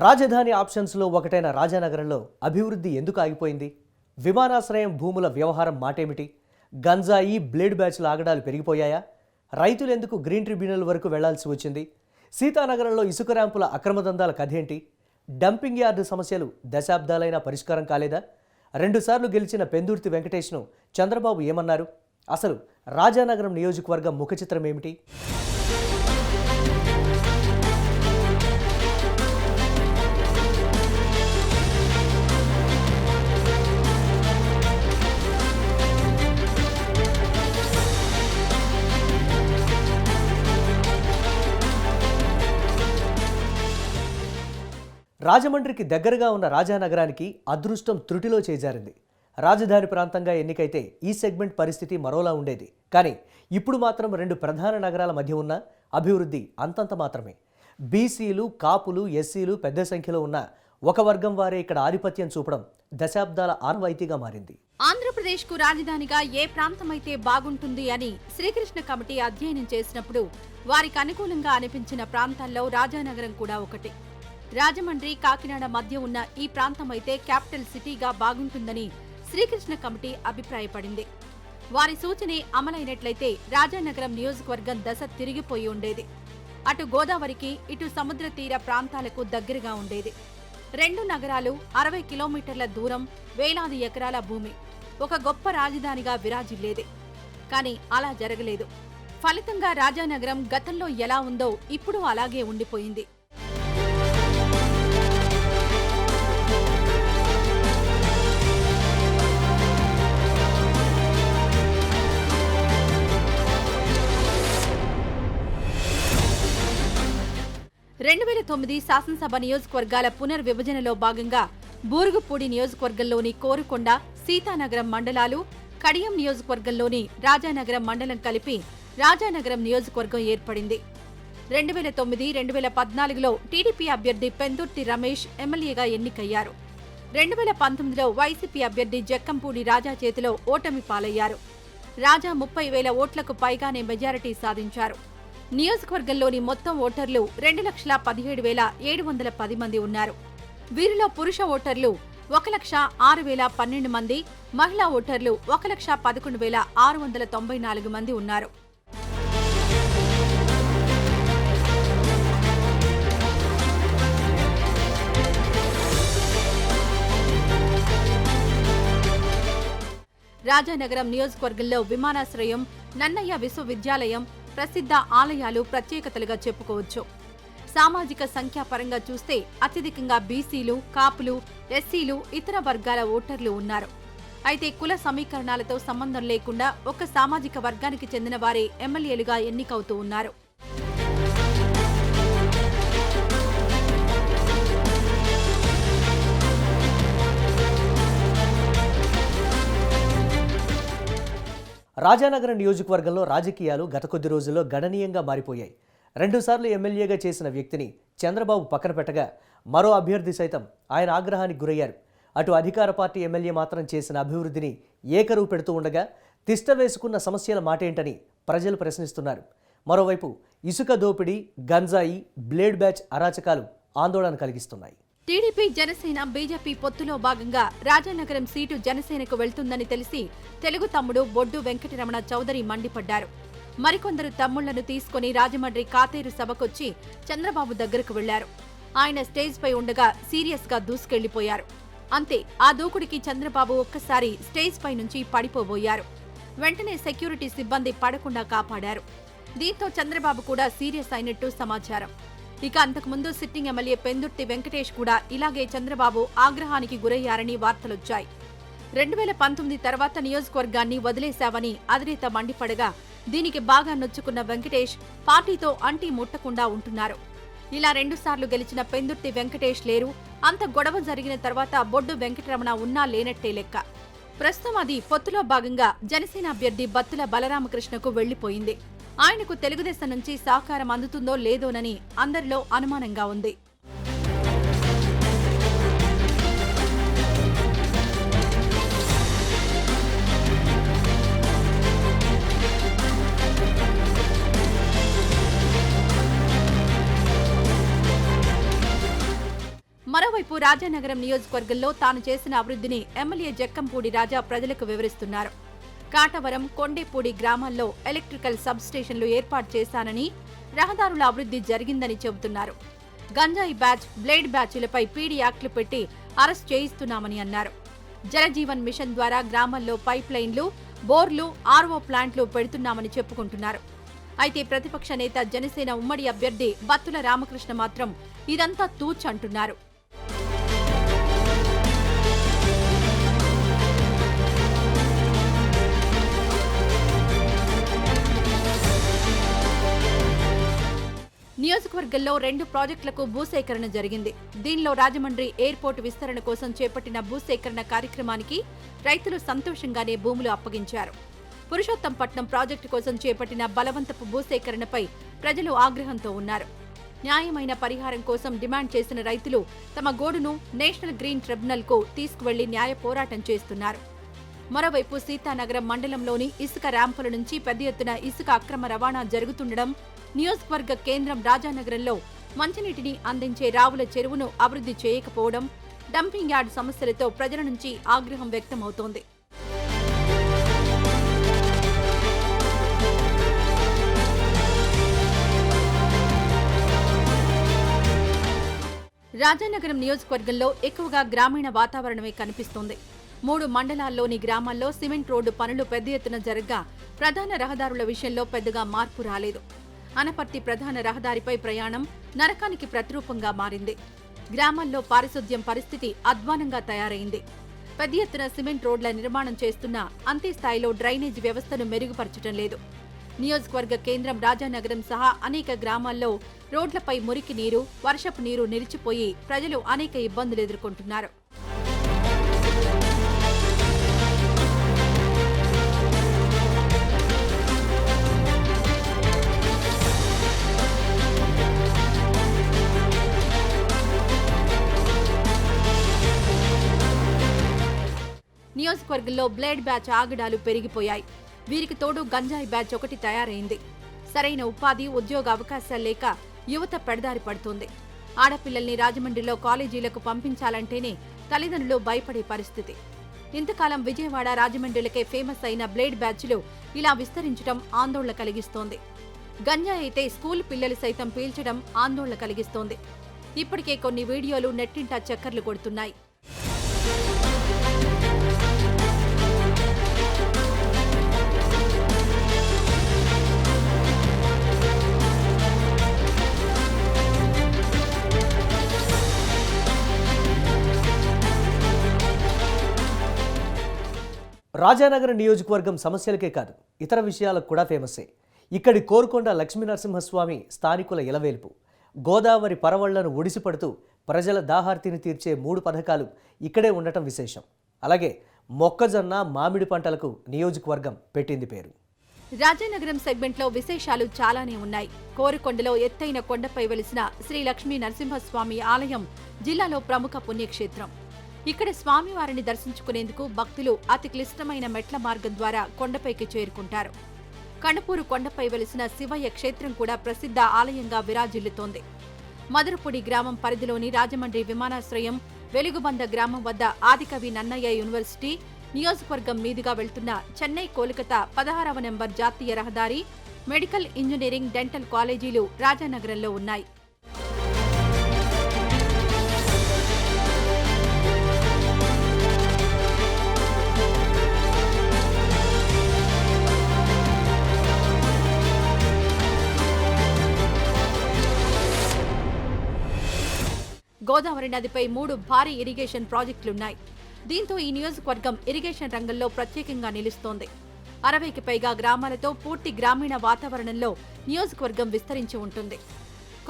రాజధాని ఆప్షన్స్లో ఒకటైన రాజానగరంలో అభివృద్ధి ఎందుకు ఆగిపోయింది? విమానాశ్రయం భూముల వ్యవహారం మాటేమిటి? గంజాయి బ్లేడ్ బ్యాచ్ల ఆగడాలు పెరిగిపోయాయా? రైతులు ఎందుకు గ్రీన్ ట్రిబ్యునల్ వరకు వెళ్లాల్సి వచ్చింది? సీతానగరంలో ఇసుక ర్యాంపుల అక్రమదందాల కథేంటి? డంపింగ్ యార్డు సమస్యలు దశాబ్దాలైనా పరిష్కారం కాలేదా? 2 సార్లు గెలిచిన పెందుర్తి వెంకటేష్ను చంద్రబాబు ఏమన్నారు? అసలు రాజానగరం నియోజకవర్గం ముఖచిత్రం ఏమిటి? రాజమండ్రికి దగ్గరగా ఉన్న రాజానగరానికి అదృష్టం త్రుటిలో చేజారింది. రాజధాని ప్రాంతంగా ఎన్నికైతే ఈ సెగ్మెంట్ పరిస్థితి మరోలా ఉండేది. కానీ ఇప్పుడు మాత్రం 2 ప్రధాన నగరాల మధ్య ఉన్న అభివృద్ధి అంతంత మాత్రమే. బీసీలు, కాపులు, ఎస్సీలు పెద్ద సంఖ్యలో ఉన్న ఒక వర్గం వారే ఇక్కడ ఆధిపత్యం చూపడం దశాబ్దాల ఆనవాయితీగా మారింది. ఆంధ్రప్రదేశ్కు రాజధానిగా ఏ ప్రాంతమైతే బాగుంటుంది అని శ్రీకృష్ణ కమిటీ అధ్యయనం చేసినప్పుడు వారికి అనుకూలంగా అనిపించిన ప్రాంతాల్లో రాజానగరం కూడా ఒకటి. రాజమండ్రి, కాకినాడ మధ్య ఉన్న ఈ ప్రాంతమైతే క్యాపిటల్ సిటీగా బాగుంటుందని శ్రీకృష్ణ కమిటీ అభిప్రాయపడింది. వారి సూచనే అమలైనట్లయితే రాజానగరం నియోజకవర్గం దశ తిరిగిపోయి ఉండేది. అటు గోదావరికి, ఇటు సముద్ర తీర ప్రాంతాలకు దగ్గరగా ఉండేది. 2 నగరాలు, 60 కిలోమీటర్ల దూరం, వేలాది ఎకరాల భూమి, ఒక గొప్ప రాజధానిగా విరాజిల్లేది. కానీ అలా జరగలేదు. ఫలితంగా రాజానగరం గతంలో ఎలా ఉందో ఇప్పుడు అలాగే ఉండిపోయింది. శాసనసభ నియోజకవర్గాల పునర్విభజనలో భాగంగా బూరుగుపూడి నియోజకవర్గంలోని కోరుకొండ, సీతానగరం మండలాలు, కడియం నియోజకవర్గంలోని రాజానగరం మండలం కలిపి రాజానగరం నియోజకవర్గం ఏర్పడింది. 2009-2014లో టీడీపీ అభ్యర్థి పెందుర్తి రమేష్ ఎమ్మెల్యేగా ఎన్నికయ్యారు. 2019లో వైసీపీ అభ్యర్థి జక్కంపూడి రాజా చేతిలో ఓటమి పాలయ్యారు. రాజా 30,000 ఓట్లకు పైగానే మెజారిటీ సాధించారు. నియోజకవర్గంలోని మొత్తం ఓటర్లు 2,17,710 మంది ఉన్నారు. వీరిలో పురుష ఓటర్లు 1,06,012 మంది, మహిళా ఓటర్లు 1,11,694 మంది ఉన్నారు. రాజానగరం నియోజకవర్గంలో విమానాశ్రయం, నన్నయ్య విశ్వవిద్యాలయం, ప్రసిద్ధ ఆలయాలు ప్రత్యేకతలుగా చెప్పుకోవచ్చు. సామాజిక సంఖ్యాపరంగా చూస్తే అత్యధికంగా బీసీలు, కాపులు, ఎస్సీలు, ఇతర వర్గాల ఓటర్లు ఉన్నారు. అయితే కుల సమీకరణాలతో సంబంధం లేకుండా ఒక సామాజిక వర్గానికి చెందిన వారే ఎమ్మెల్యేలుగా ఎన్నికవుతూ ఉన్నారు. రాజానగరం నియోజకవర్గంలో రాజకీయాలు గత కొద్ది రోజుల్లో గణనీయంగా మారిపోయాయి. 2 సార్లు ఎమ్మెల్యేగా చేసిన వ్యక్తిని చంద్రబాబు పక్కన పెట్టగా మరో అభ్యర్థి సైతం ఆయన ఆగ్రహానికి గురయ్యారు. అటు అధికార పార్టీ ఎమ్మెల్యే మాత్రం చేసిన అభివృద్ధిని ఏకరువు పెడుతూ ఉండగా తిష్ట వేసుకున్న సమస్యల మాటేంటని ప్రజలు ప్రశ్నిస్తున్నారు. మరోవైపు ఇసుక దోపిడీ, గంజాయి, బ్లేడ్ బ్యాచ్ అరాచకాలు ఆందోళన కలిగిస్తున్నాయి. టీడీపీ, జనసేన, బీజేపీ పొత్తులో భాగంగా రాజానగరం సీటు జనసేనకు వెళ్తుందని తెలిసి తెలుగు తమ్ముడు బొడ్డు వెంకటరమణ చౌదరి మండిపడ్డారు. మరికొందరు తమ్ముళ్లను తీసుకుని రాజమండ్రి కాతేరు సభకొచ్చి చంద్రబాబు దగ్గరకు వెళ్లారు. ఆయన స్టేజ్ పై ఉండగా సీరియస్ గా దూసుకెళ్లిపోయారు. అంతే, ఆ దూకుడికి చంద్రబాబు ఒక్కసారి స్టేజ్ పై నుంచి పడిపోబోయారు. వెంటనే సెక్యూరిటీ సిబ్బంది పడకుండా కాపాడారు. దీంతో చంద్రబాబు కూడా సీరియస్ అయినట్టు సమాచారం. ఇక అంతకుముందు సిట్టింగ్ ఎమ్మెల్యే పెందుర్తి వెంకటేష్ కూడా ఇలాగే చంద్రబాబు ఆగ్రహానికి గురయ్యారని వార్తలొచ్చాయి. 2019 తర్వాత నియోజకవర్గాన్ని వదిలేశావని అధినేత మండిపడగా దీనికి బాగా నొచ్చుకున్న వెంకటేష్ పార్టీతో అంటి ముట్టకుండా ఉంటున్నారు. ఇలా 2 సార్లు గెలిచిన పెందుర్తి వెంకటేష్ లేరు. అంత గొడవ జరిగిన తర్వాత బొడ్డు వెంకటరమణ ఉన్నా లేనట్టే లెక్క. ప్రస్తుతం అది పొత్తులో భాగంగా జనసేన అభ్యర్థి బత్తుల బలరామకృష్ణకు వెళ్లిపోయింది. ఆయనకు తెలుగుదేశం నుంచి సహకారం అందుతుందో లేదోనని అందరిలో అనుమానంగా ఉంది. మరోవైపు రాజానగరం నియోజకవర్గంలో తాను చేసిన అభివృద్ధిని ఎమ్మెల్యే జక్కంపూడి రాజా ప్రజలకు వివరిస్తున్నారు. కాటవరం, కొండేపూడి గ్రామాల్లో ఎలక్ట్రికల్ సబ్ స్టేషన్లు ఏర్పాటు చేశానని, రహదారుల అభివృద్ధి జరిగిందని చెబుతున్నారు. గంజాయి బ్యాచ్, బ్లేడ్ బ్యాచ్లపై పీడీ యాక్ట్లు పెట్టి అరెస్ట్ చేయిస్తున్నామని అన్నారు. జలజీవన్ మిషన్ ద్వారా గ్రామాల్లో పైప్ లైన్లు, బోర్లు, ఆర్ఓ ప్లాంట్లు పెడుతున్నామని చెప్పుకుంటున్నారు. అయితే ప్రతిపక్ష నేత జనసేన ఉమ్మడి అభ్యర్థి బత్తుల రామకృష్ణ మాత్రం ఇదంతా తూచ్ అంటున్నారు. నియోజకవర్గంలో 2 ప్రాజెక్టులకు భూసేకరణ జరిగింది. దీనిలో రాజమండ్రి ఎయిర్పోర్టు విస్తరణ కోసం చేపట్టిన భూసేకరణ కార్యక్రమానికి రైతులు సంతోషంగానే భూములు అప్పగించారు. పురుషోత్తంపట్నం ప్రాజెక్టు కోసం చేపట్టిన బలవంతపు భూసేకరణపై ప్రజలు ఆగ్రహంతో ఉన్నారు. న్యాయమైన పరిహారం కోసం డిమాండ్ చేసిన రైతులు తమ గోడును నేషనల్ గ్రీన్ ట్రిబ్యునల్కు తీసుకువెళ్లి న్యాయ పోరాటం చేస్తున్నారు. మరోవైపు సీతానగరం మండలంలోని ఇసుక ర్యాంపుల నుంచి పెద్ద ఎత్తున ఇసుక అక్రమ రవాణా జరుగుతుండడం, నియోజకవర్గ కేంద్రం రాజానగరంలో మంచినీటిని అందించే రావుల చెరువును అభివృద్ధి చేయకపోవడం, డంపింగ్ యార్డ్ సమస్యలతో ప్రజల నుంచి ఆగ్రహం వ్యక్తమవుతోంది. రాజానగరం నియోజకవర్గంలో ఎక్కువగా గ్రామీణ వాతావరణమే కనిపిస్తోంది. 3 మండలాల్లోని గ్రామాల్లో సిమెంట్ రోడ్డు పనులు పెద్ద ఎత్తున జరగ్గా ప్రధాన రహదారుల విషయంలో పెద్దగా మార్పు రాలేదు. అనపర్తి ప్రధాన రహదారిపై ప్రయాణం నరకానికి ప్రతిరూపంగా మారింది. గ్రామాల్లో పారిశుద్ధ్యం పరిస్థితి అధ్వానంగా తయారైంది. పెద్ద ఎత్తున సిమెంట్ రోడ్ల నిర్మాణం చేస్తున్నా అంతే స్థాయిలో డ్రైనేజ్ వ్యవస్థను మెరుగుపరచడం లేదు. నియోజకవర్గ కేంద్రం రాజానగరం సహా అనేక గ్రామాల్లో రోడ్లపై మురికి నీరు, వర్షపు నీరు నిలిచిపోయి ప్రజలు అనేక ఇబ్బందులు ఎదుర్కొంటున్నారు. నియోజకవర్గంలో బ్లేడ్ బ్యాచ్ ఆగడాలు పెరిగిపోయాయి. వీరికి తోడు గంజాయి బ్యాచ్ ఒకటి తయారైంది. సరైన ఉపాధి, ఉద్యోగ అవకాశాలు లేక యువత పెడదారి పడుతోంది. ఆడపిల్లల్ని రాజమండ్రిలో కాలేజీలకు పంపించాలంటేనే తల్లిదండ్రులు భయపడే పరిస్థితి. ఇంతకాలం విజయవాడ, రాజమండ్రిలకే ఫేమస్ అయిన బ్లేడ్ బ్యాచ్లు ఇలా విస్తరించడం ఆందోళన కలిగిస్తోంది. గంజాయి అయితే స్కూల్ పిల్లలు సైతం పీల్చడం ఆందోళన కలిగిస్తోంది. ఇప్పటికే కొన్ని వీడియోలు నెట్టింటా చక్కర్లు కొడుతున్నాయి. రాజానగరం నియోజకవర్గం సమస్యలకే కాదు, ఇతర విషయాలకు కూడా ఫేమస్సే. ఇక్కడి కోరుకొండ లక్ష్మీనరసింహస్వామి స్థానికుల ఇలవేల్పు. గోదావరి పరవళ్లను ఒడిసిపడుతూ ప్రజల దాహార్తిని తీర్చే 3 పథకాలు ఇక్కడే ఉండటం విశేషం. అలాగే మొక్కజొన్న, మామిడి పంటలకు నియోజకవర్గం పెట్టింది పేరు. రాజానగరం సెగ్మెంట్లో విశేషాలు చాలానే ఉన్నాయి. కోరుకొండలో ఎత్తైన కొండపై వెలిసిన శ్రీ లక్ష్మీ నరసింహస్వామి ఆలయం జిల్లాలో ప్రముఖ పుణ్యక్షేత్రం. ఇక్కడ స్వామివారిని దర్శించుకునేందుకు భక్తులు అతి క్లిష్టమైన మెట్ల మార్గం ద్వారా కొండపైకి చేరుకుంటారు. కణపూరు కొండపై వెలిసిన శివయ్య క్షేత్రం కూడా ప్రసిద్ధ ఆలయంగా విరాజిల్లుతోంది. మధురపూడి గ్రామం పరిధిలోని రాజమండ్రి విమానాశ్రయం, వెలుగుబంద గ్రామం వద్ద ఆదికవి నన్నయ్య యూనివర్సిటీ, నియోజకవర్గం మీదుగా వెళ్తున్న చెన్నై కోల్కతా 16వ నెంబర్ జాతీయ రహదారి, మెడికల్ ఇంజనీరింగ్, డెంటల్ కాలేజీలు రాజానగరంలో ఉన్నాయి. గోదావరి నదిపై 3 భారీ ఇరిగేషన్ ప్రాజెక్టులున్నాయి. దీంతో ఈ నియోజకవర్గం ఇరిగేషన్ రంగంలో ప్రత్యేకంగా నిలుస్తోంది. 60కి పైగా గ్రామాలతో పూర్తి గ్రామీణ వాతావరణంలో నియోజకవర్గం విస్తరించి ఉంటుంది.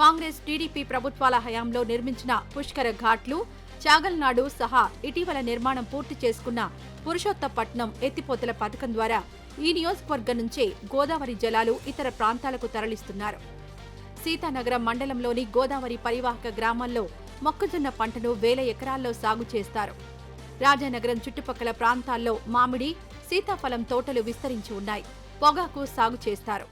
కాంగ్రెస్, టీడీపీ ప్రభుత్వాల హయాంలో నిర్మించిన పుష్కర ఘాట్లు, చాగల్నాడు సహా ఇటీవల నిర్మాణం పూర్తి చేసుకున్న పురుషోత్తపట్నం ఎత్తిపోతల పథకం ద్వారా ఈ నియోజకవర్గం నుంచే గోదావరి జలాలు ఇతర ప్రాంతాలకు తరలిస్తున్నారు. సీతానగరం మండలంలోని గోదావరి పరివాహక గ్రామాల్లో మొక్కజొన్న పంటను 1000 ఎకరాల్లో సాగు చేస్తారు. రాజానగరం చుట్టుపక్కల ప్రాంతాల్లో మామిడి, సీతాఫలం తోటలు విస్తరించి ఉన్నాయి. పొగాకు సాగు చేస్తారు.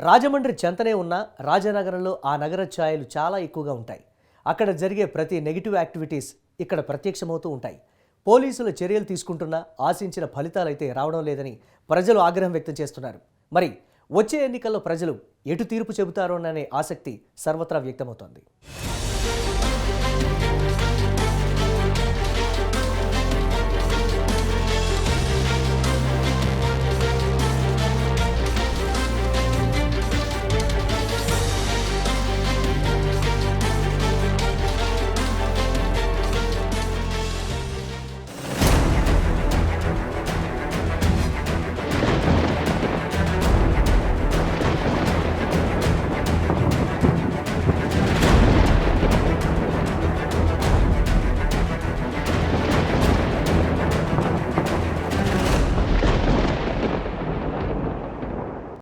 రాజమండ్రి చెంతనే ఉన్న రాజానగరంలో ఆ నగర ఛాయలు చాలా ఎక్కువగా ఉంటాయి. అక్కడ జరిగే ప్రతి నెగిటివ్ యాక్టివిటీస్ ఇక్కడ ప్రత్యక్షమవుతూ ఉంటాయి. పోలీసులు చర్యలు తీసుకుంటున్నా ఆశించిన ఫలితాలైతే రావడం లేదని ప్రజలు ఆగ్రహం వ్యక్తం చేస్తున్నారు. మరి వచ్చే ఎన్నికల్లో ప్రజలు ఎటు తీర్పు చెబుతారోననే ఆసక్తి సర్వత్రా వ్యక్తమవుతోంది.